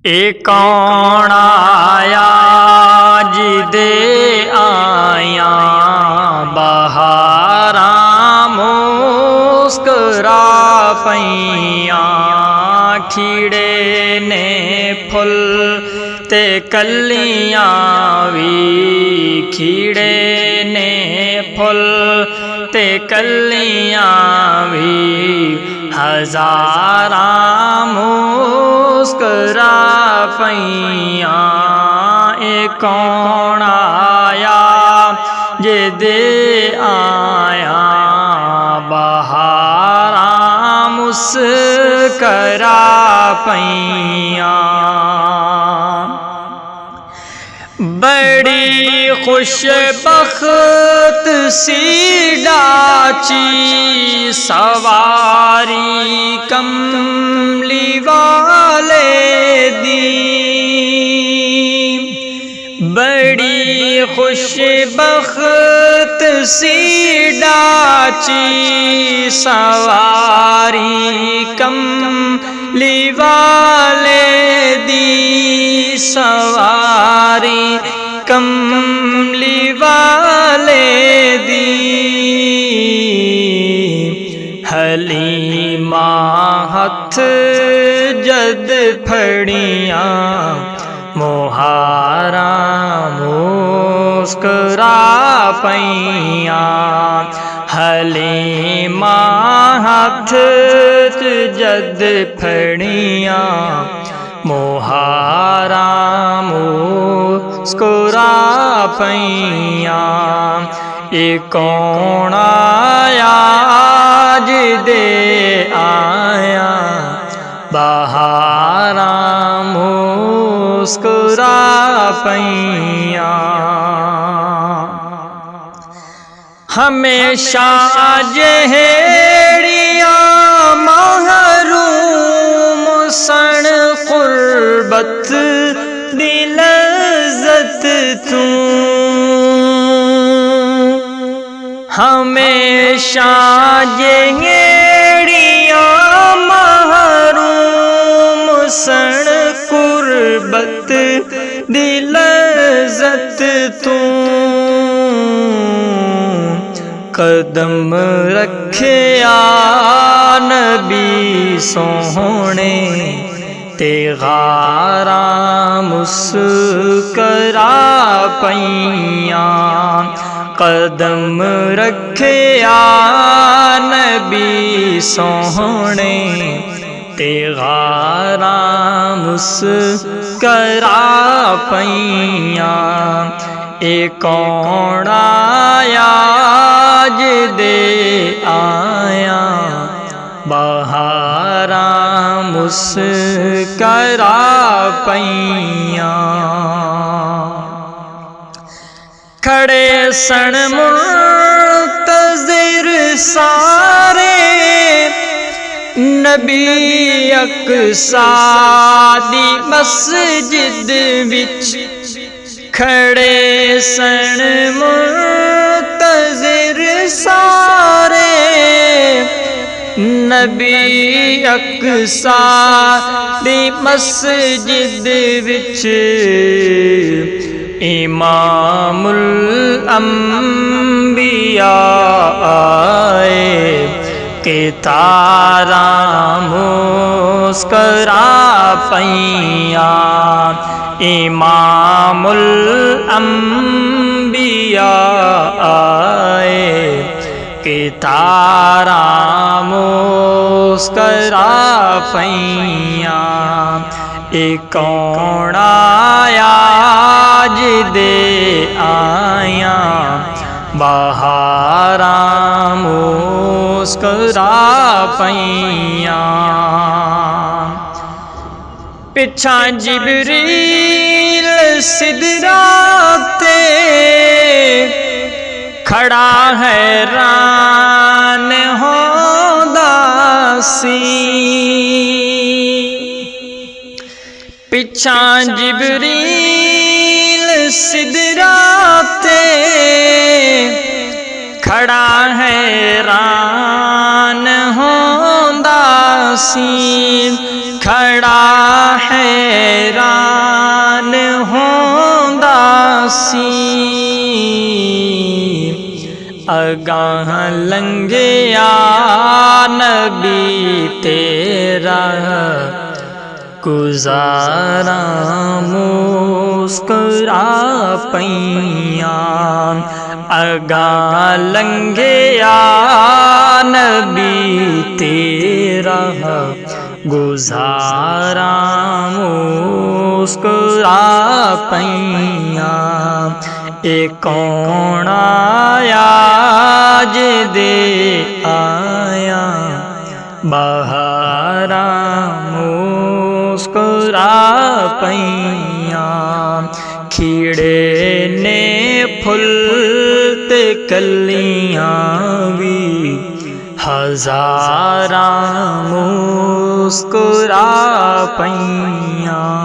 ए कौन आया जिदे आया बहारा मुस्करा पैया खिड़े ने फुल ते कलियां भी खिड़े ने फुल ते कलियां भी हजारा मुस्करा पैया ए कौन आया जे दे आया बहारा मुस्करा पैया। बड़ी खुशबख्त सी डाची सवारी कमली वाले दी, बड़ी खुशबख्त सी डाची सवारी कमली वाले दी, सवारी कमली वाले दी। हलीमा हथ जद फड़िया मोहारा मुस्करा पैया, हलीमा हथ जद फड़िया मोहारा मुस्कुरा पैया। ए कौन आया जिदे आया बहारा मुस्कुरा पैया। हमेशा जहेड़िया महरूम सण कुर्बत दिलज़त तू, हमेशा जहेड़िया महरूम सण कुर्बत दिलज़त तू। कदम रखे नबी सोहने ते गारा मुस्करा पैया, कदम रखे नबी सोहने ते गारा मुस्करा पैया। ए कौन आया जिदे आया बहारा मुस्करा पैया। खड़े सण मुंतज़िर सारे नबी अक़सा दी मस्जिद विच, खड़े सण मुंतज़िर सारे नबी अक़सा दी मस्जिद विच, इमामुल अंबिया आए के तारा मुस्करा पैया, इमामुल अंबिया आए के तारा मुस्करा पैया। ए कौन आया जिदे आया बहारा मुस्करा पैया। पिछा जिबरील सिदराते खड़ा हैरान होंदा सी, पिछा जिबरील सिदराते खड़ा हैरान होंदा सी, खड़ा हैरान अगाह लंघिया नबी तेरा गुजारा मुस्कुरा पैया अगाह लंघिया नबी तेरा गुजारा मुस्कुरा पैया एक कौन आया दे आया बहारा मुस्कुरा पैया खिड़े ने फुलते कलियां भी हजारा मुस्कुरा पैया।